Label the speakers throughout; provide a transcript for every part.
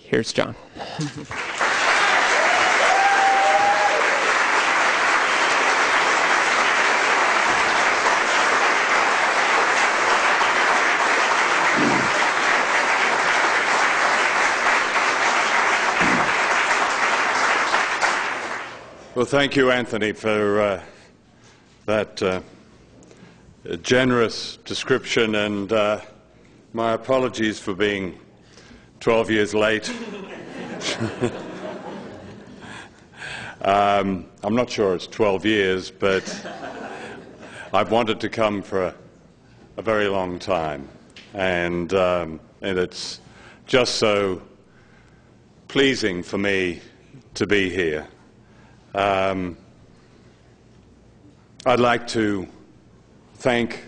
Speaker 1: Here's John.
Speaker 2: Well, thank you, Anthony, for that generous description, and my apologies for being 12 years late. I'm not sure it's 12 years, but I've wanted to come for a very long time, and it's just so pleasing for me to be here. I'd like to thank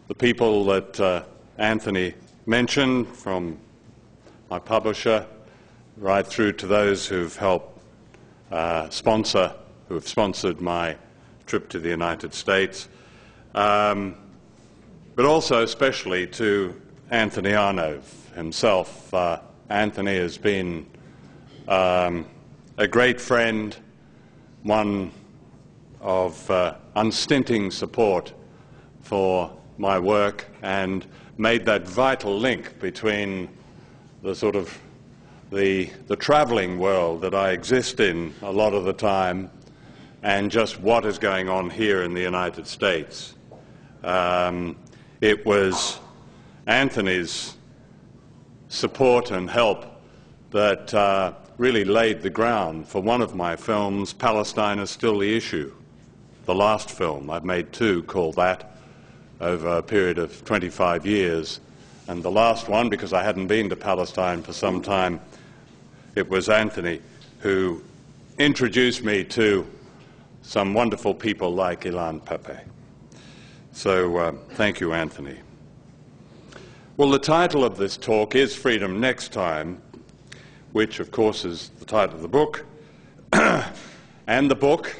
Speaker 2: the people that Anthony mentioned, from my publisher right through to those who've helped who have sponsored my trip to the United States, but also especially to Anthony Arnove himself. Anthony has been a great friend, one of unstinting support for my work, and made that vital link between the sort of the traveling world that I exist in a lot of the time and just what is going on here in the United States. It was Anthony's support and help that really laid the ground for one of my films, Palestine is Still the Issue, the last film. I've made two called that over a period of 25 years. And the last one, because I hadn't been to Palestine for some time, it was Anthony who introduced me to some wonderful people like Ilan Pappé. So thank you, Anthony. Well, the title of this talk is Freedom Next Time, which, of course, is the title of the book. And the book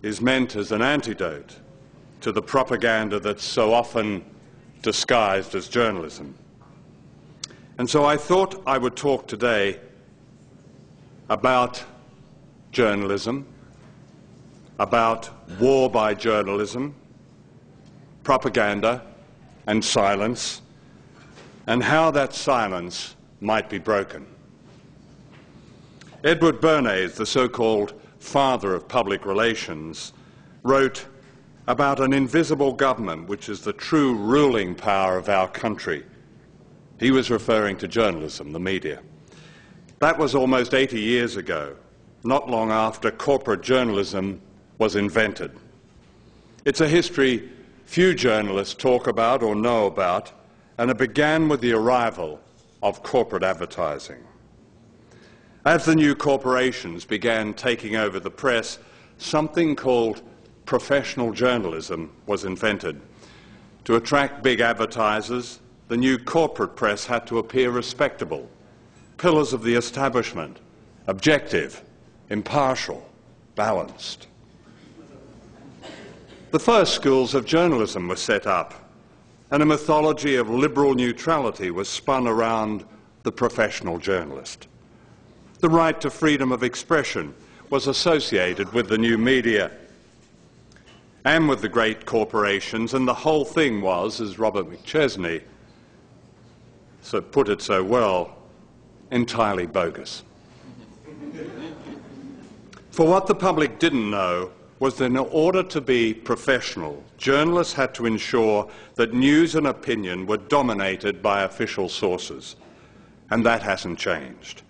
Speaker 2: is meant as an antidote to the propaganda that's so often disguised as journalism. And so I thought I would talk today about journalism, about war by journalism, propaganda and silence, and how that silence might be broken. Edward Bernays, the so-called father of public relations, wrote about an invisible government which is the true ruling power of our country. He was referring to journalism, the media. That was almost 80 years ago, not long after corporate journalism was invented. It's a history few journalists talk about or know about, and it began with the arrival of corporate advertising. As the new corporations began taking over the press, something called professional journalism was invented. To attract big advertisers, the new corporate press had to appear respectable, pillars of the establishment, objective, impartial, balanced. The first schools of journalism were set up, and a mythology of liberal neutrality was spun around the professional journalist. The right to freedom of expression was associated with the new media and with the great corporations, and the whole thing was, as Robert McChesney put it so well, entirely bogus. For what the public didn't know was that in order to be professional, journalists had to ensure that news and opinion were dominated by official sources, and that hasn't changed.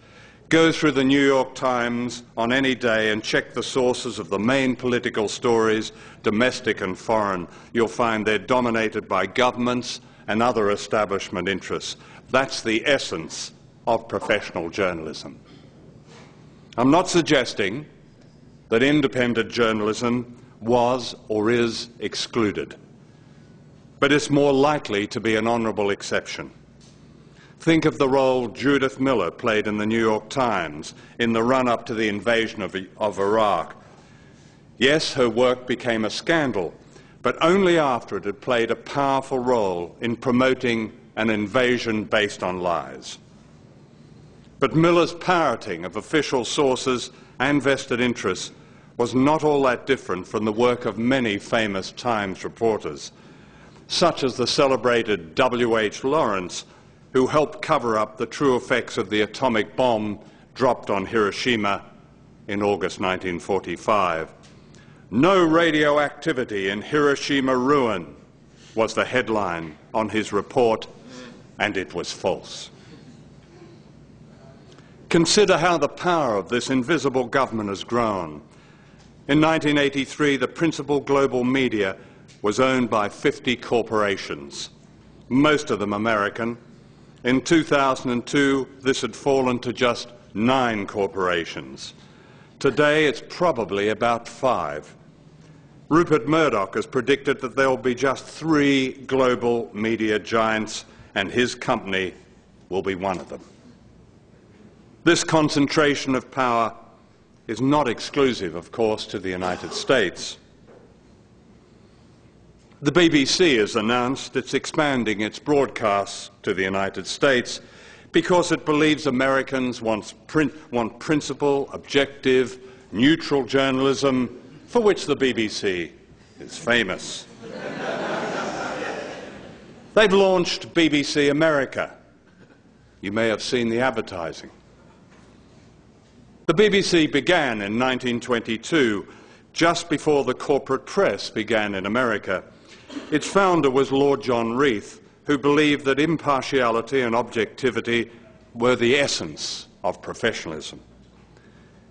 Speaker 2: Go through the New York Times on any day and check the sources of the main political stories, domestic and foreign. You'll find they're dominated by governments and other establishment interests. That's the essence of professional journalism. I'm not suggesting that independent journalism was or is excluded, but it's more likely to be an honourable exception. Think of the role Judith Miller played in the New York Times in the run-up to the invasion of Iraq. Yes, her work became a scandal, but only after it had played a powerful role in promoting an invasion based on lies. But Miller's parroting of official sources and vested interests was not all that different from the work of many famous Times reporters, such as the celebrated W.H. Lawrence, who helped cover up the true effects of the atomic bomb dropped on Hiroshima in August 1945. "No radioactivity in Hiroshima ruin" was the headline on his report, and it was false. Consider how the power of this invisible government has grown. In 1983, the principal global media was owned by 50 corporations, most of them American. In 2002, this had fallen to just 9 corporations. Today, it's probably about 5. Rupert Murdoch has predicted that there will be just 3 global media giants, and his company will be one of them. This concentration of power is not exclusive, of course, to the United States. The BBC has announced it's expanding its broadcasts to the United States because it believes Americans want principled, objective, neutral journalism, for which the BBC is famous. They've launched BBC America. You may have seen the advertising. The BBC began in 1922, just before the corporate press began in America. Its founder was Lord John Reith, who believed that impartiality and objectivity were the essence of professionalism.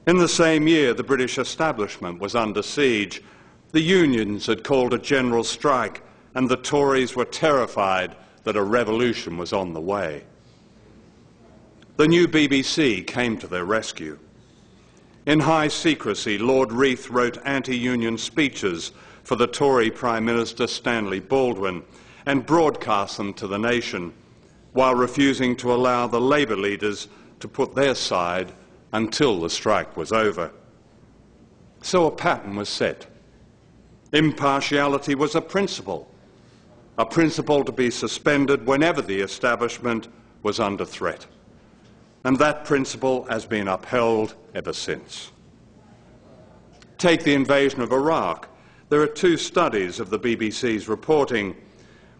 Speaker 2: In the same year, the British establishment was under siege. The unions had called a general strike, and the Tories were terrified that a revolution was on the way. The new BBC came to their rescue. In high secrecy, Lord Reith wrote anti-union speeches for the Tory Prime Minister Stanley Baldwin and broadcast them to the nation, while refusing to allow the Labour leaders to put their side until the strike was over. So a pattern was set. Impartiality was a principle to be suspended whenever the establishment was under threat. And that principle has been upheld ever since. Take the invasion of Iraq. There are 2 studies of the BBC's reporting.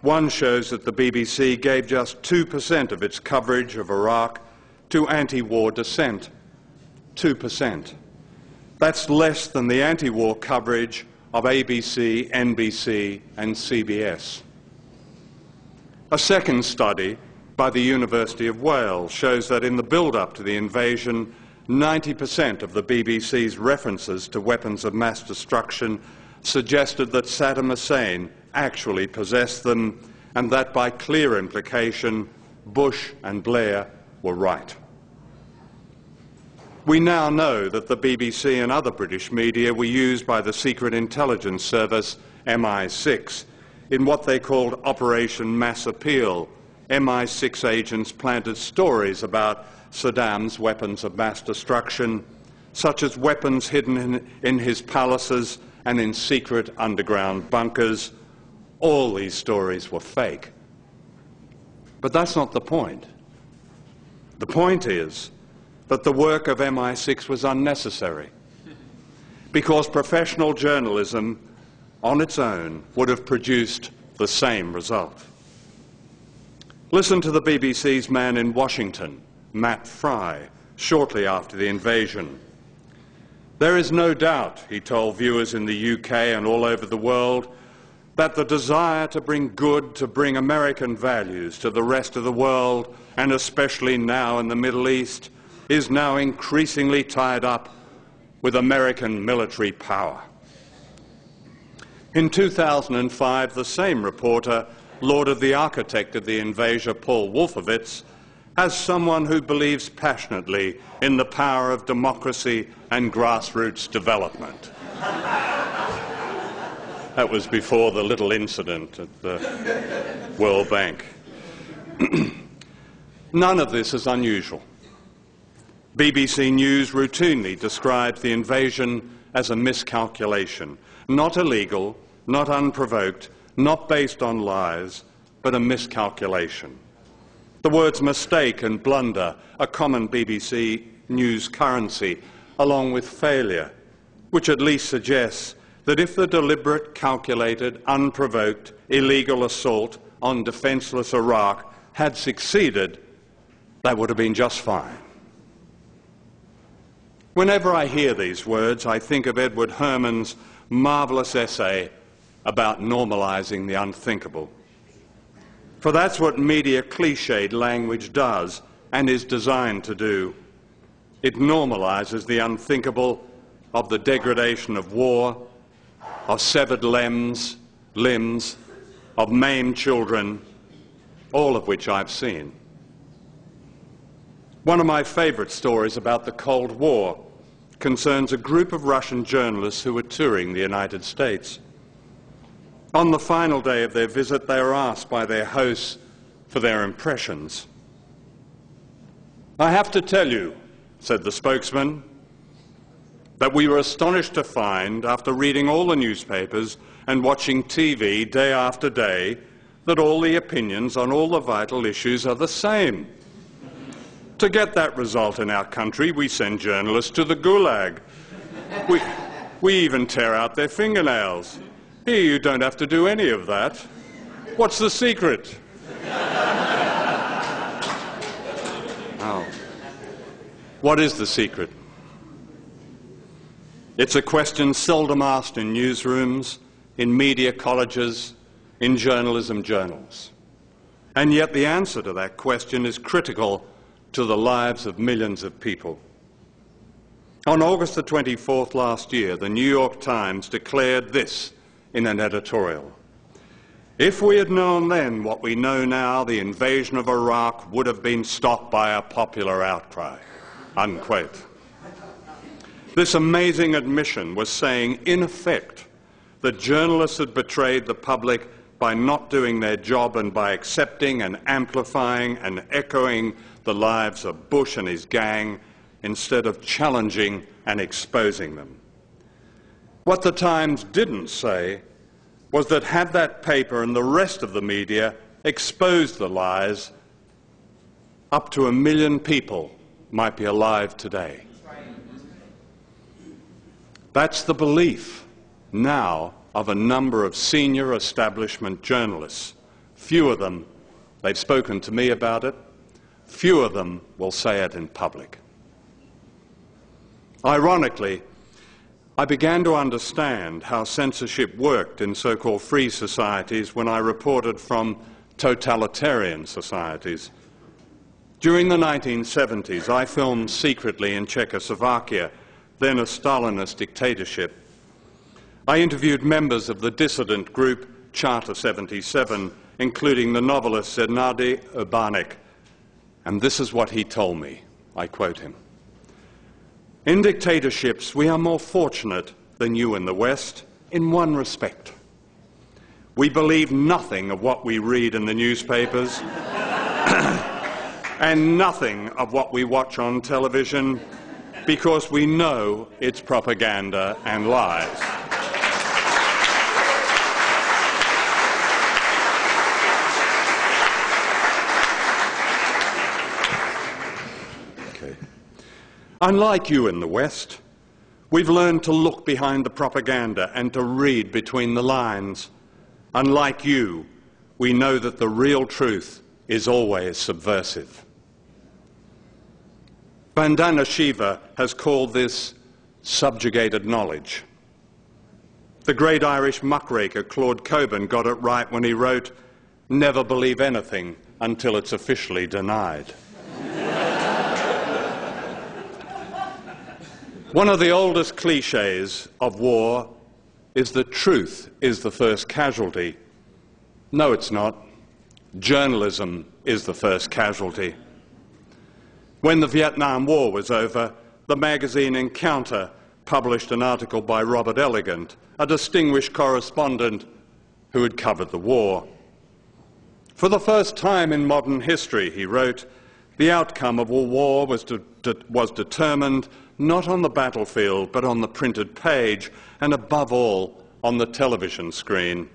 Speaker 2: One shows that the BBC gave just 2% of its coverage of Iraq to anti-war dissent. 2%. That's less than the anti-war coverage of ABC, NBC, and CBS. A second study by the University of Wales shows that in the build-up to the invasion, 90% of the BBC's references to weapons of mass destruction suggested that Saddam Hussein actually possessed them, and that by clear implication, Bush and Blair were right. We now know that the BBC and other British media were used by the secret intelligence service MI6 in what they called Operation Mass Appeal. MI6 agents planted stories about Saddam's weapons of mass destruction, such as weapons hidden in his palaces and in secret underground bunkers. All these stories were fake. But that's not the point. The point is that the work of MI6 was unnecessary, because professional journalism on its own would have produced the same result. Listen to the BBC's man in Washington, Matt Fry, shortly after the invasion. "There is no doubt," he told viewers in the UK and all over the world, "that the desire to bring American values to the rest of the world, and especially now in the Middle East, is now increasingly tied up with American military power." In 2005, the same reporter lauded the architect of the invasion, Paul Wolfowitz, as someone who believes passionately in the power of democracy and grassroots development. That was before the little incident at the World Bank. None of this is unusual. BBC News routinely describes the invasion as a miscalculation, not illegal, not unprovoked, not based on lies, but a miscalculation. The words mistake and blunder, a common BBC News currency, along with failure, which at least suggests that if the deliberate, calculated, unprovoked, illegal assault on defenceless Iraq had succeeded, that would have been just fine. Whenever I hear these words, I think of Edward Herman's marvellous essay about normalising the unthinkable. For that's what media cliched language does and is designed to do. It normalises the unthinkable of the degradation of war, of severed limbs, of maimed children, all of which I've seen. One of my favourite stories about the Cold War concerns a group of Russian journalists who were touring the United States. On the final day of their visit, they were asked by their hosts for their impressions. "I have to tell you," said the spokesman, "that we were astonished to find, after reading all the newspapers and watching TV day after day, that all the opinions on all the vital issues are the same. To get that result in our country, we send journalists to the Gulag. We even tear out their fingernails. Here you don't have to do any of that. What's the secret?" Oh. What is the secret? It's a question seldom asked in newsrooms, in media colleges, in journalism journals. And yet the answer to that question is critical to the lives of millions of people. On August the 24th last year, the New York Times declared this in an editorial: "If we had known then what we know now, the invasion of Iraq would have been stopped by a popular outcry." Unquote. This amazing admission was saying, in effect, that journalists had betrayed the public by not doing their job and by accepting and amplifying and echoing the lives of Bush and his gang instead of challenging and exposing them. What the Times didn't say was that had that paper and the rest of the media exposed the lies, up to 1 million people might be alive today. That's the belief now of a number of senior establishment journalists. Few of them, they've spoken to me about it, few of them will say it in public. Ironically, I began to understand how censorship worked in so-called free societies when I reported from totalitarian societies. During the 1970s, I filmed secretly in Czechoslovakia, then a Stalinist dictatorship. I interviewed members of the dissident group Charter 77, including the novelist Zdeněk Urbánek, and this is what he told me. I quote him: "In dictatorships, we are more fortunate than you in the West in one respect. We believe nothing of what we read in the newspapers and nothing of what we watch on television because we know it's propaganda and lies." Unlike you in the West, we've learned to look behind the propaganda and to read between the lines. Unlike you, we know that the real truth is always subversive. Vandana Shiva has called this subjugated knowledge. The great Irish muckraker Claude Cockburn got it right when he wrote, "Never believe anything until it's officially denied." One of the oldest cliches of war is that truth is the first casualty. No, it's not. Journalism is the first casualty. When the Vietnam War was over, the magazine Encounter published an article by Robert Elegant, a distinguished correspondent who had covered the war. "For the first time in modern history," he wrote, "the outcome of a war was determined not on the battlefield, but on the printed page, and above all, on the television screen."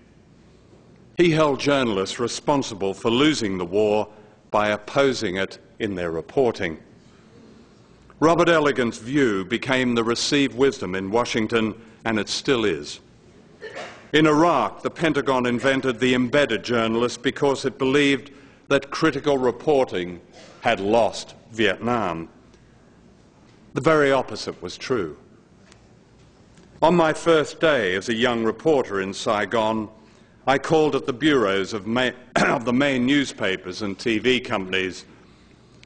Speaker 2: He held journalists responsible for losing the war by opposing it in their reporting. Robert Elegant's view became the received wisdom in Washington, and it still is. In Iraq, the Pentagon invented the embedded journalist because it believed that critical reporting had lost Vietnam. The very opposite was true. On my first day as a young reporter in Saigon, I called at the bureaus of the main newspapers and TV companies.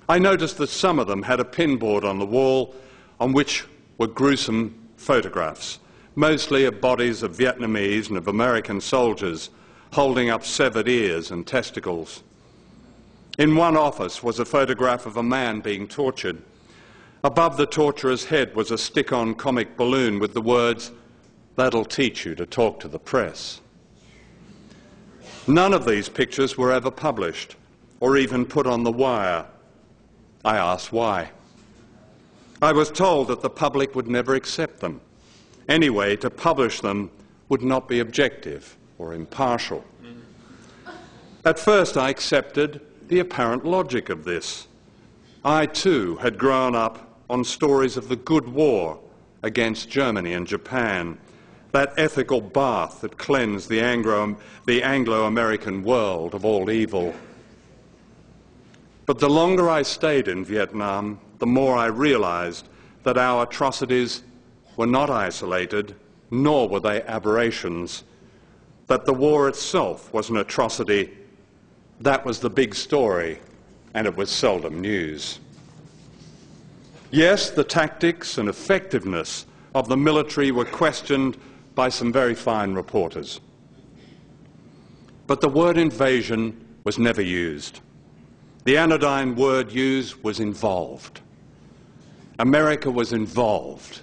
Speaker 2: I noticed that some of them had a pinboard on the wall on which were gruesome photographs, mostly of bodies of Vietnamese and of American soldiers holding up severed ears and testicles. In one office was a photograph of a man being tortured. Above the torturer's head was a stick-on comic balloon with the words, "That'll teach you to talk to the press." None of these pictures were ever published or even put on the wire. I asked why. I was told that the public would never accept them. Anyway, to publish them would not be objective or impartial. At first I accepted the apparent logic of this. I too had grown up on stories of the good war against Germany and Japan, that ethical bath that cleansed the Anglo-American world of all evil. But the longer I stayed in Vietnam, the more I realized that our atrocities were not isolated, nor were they aberrations, that the war itself was an atrocity. That was the big story, and it was seldom news. Yes, the tactics and effectiveness of the military were questioned by some very fine reporters. But the word invasion was never used. The anodyne word used was involved. America was involved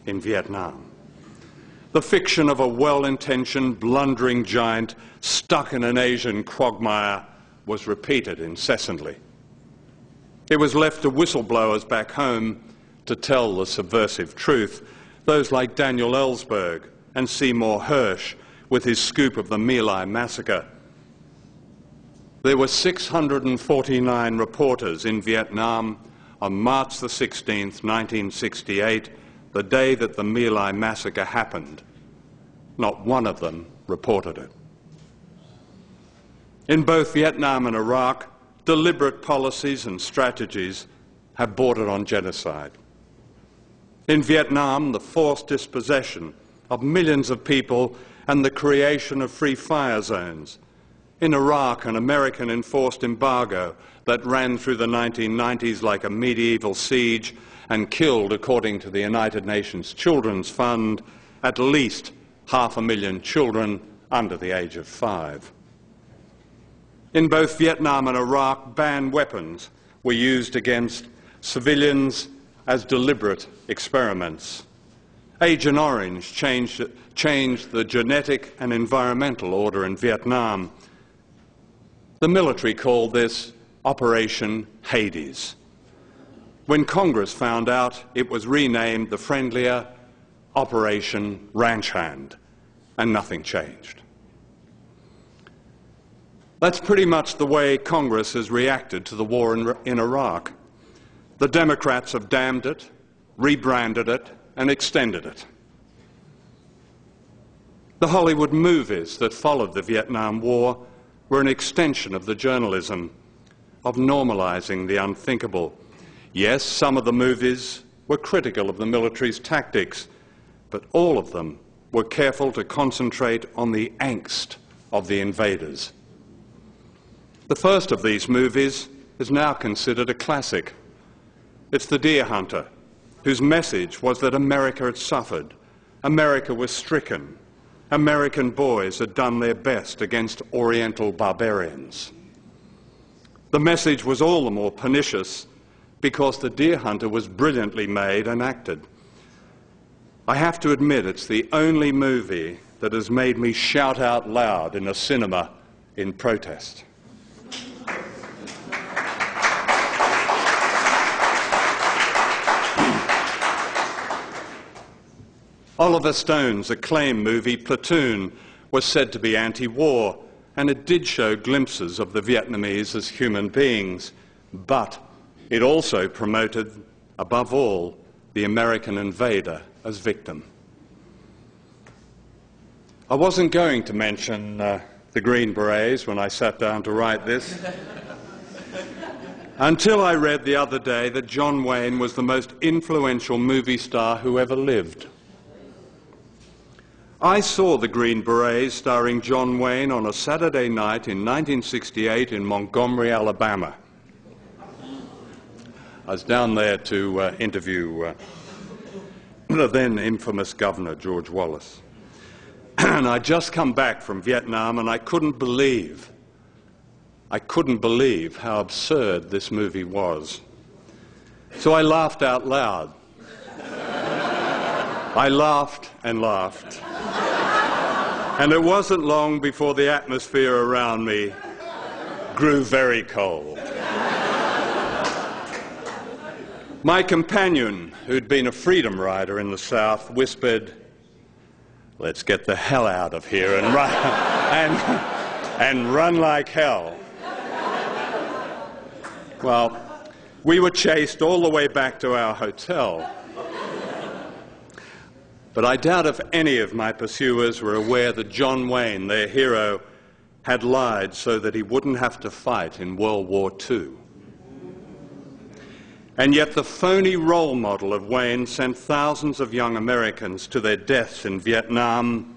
Speaker 2: in Vietnam. The fiction of a well-intentioned, blundering giant stuck in an Asian quagmire was repeated incessantly. It was left to whistleblowers back home to tell the subversive truth, those like Daniel Ellsberg and Seymour Hersh with his scoop of the My Lai massacre. There were 649 reporters in Vietnam on March the 16th, 1968, the day that the My Lai massacre happened. Not one of them reported it. In both Vietnam and Iraq, deliberate policies and strategies have bordered on genocide. In Vietnam, the forced dispossession of millions of people and the creation of free fire zones. In Iraq, an American enforced embargo that ran through the 1990s like a medieval siege and killed, according to the United Nations Children's Fund, at least 500,000 children under the age of 5. In both Vietnam and Iraq, banned weapons were used against civilians as deliberate experiments. Agent Orange changed the genetic and environmental order in Vietnam. The military called this Operation Hades. When Congress found out, it was renamed the friendlier Operation Ranch Hand, and nothing changed. That's pretty much the way Congress has reacted to the war in Iraq. The Democrats have damned it, rebranded it, and extended it. The Hollywood movies that followed the Vietnam War were an extension of the journalism, of normalizing the unthinkable. Yes, some of the movies were critical of the military's tactics, but all of them were careful to concentrate on the angst of the invaders. The first of these movies is now considered a classic. It's The Deer Hunter, whose message was that America had suffered, America was stricken, American boys had done their best against Oriental barbarians. The message was all the more pernicious because The Deer Hunter was brilliantly made and acted. I have to admit it's the only movie that has made me shout out loud in a cinema in protest. Oliver Stone's acclaimed movie Platoon was said to be anti-war, and it did show glimpses of the Vietnamese as human beings, but it also promoted, above all, the American invader as victim. I wasn't going to mention the Green Berets when I sat down to write this, until I read the other day that John Wayne was the most influential movie star who ever lived. I saw the Green Berets starring John Wayne on a Saturday night in 1968 in Montgomery, Alabama. I was down there to interview the then infamous Governor, George Wallace. And I'd just come back from Vietnam, and I couldn't believe how absurd this movie was. So I laughed out loud. I laughed and laughed. And it wasn't long before the atmosphere around me grew very cold. My companion, who'd been a freedom rider in the South, whispered, "Let's get the hell out of here and run, and run like hell." Well, we were chased all the way back to our hotel. But I doubt if any of my pursuers were aware that John Wayne, their hero, had lied so that he wouldn't have to fight in World War II. And yet the phony role model of Wayne sent thousands of young Americans to their deaths in Vietnam,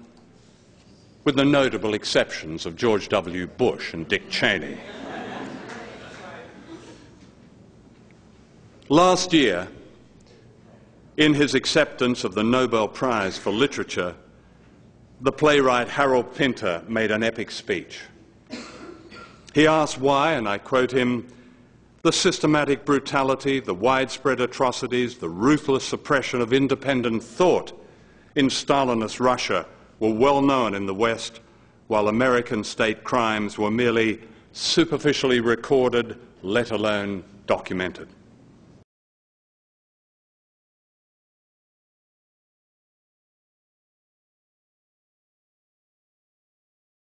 Speaker 2: with the notable exceptions of George W. Bush and Dick Cheney. Last year, in his acceptance of the Nobel Prize for Literature, the playwright Harold Pinter made an epic speech. He asked why, and I quote him, "The systematic brutality, the widespread atrocities, the ruthless suppression of independent thought in Stalinist Russia were well known in the West, while American state crimes were merely superficially recorded, let alone documented."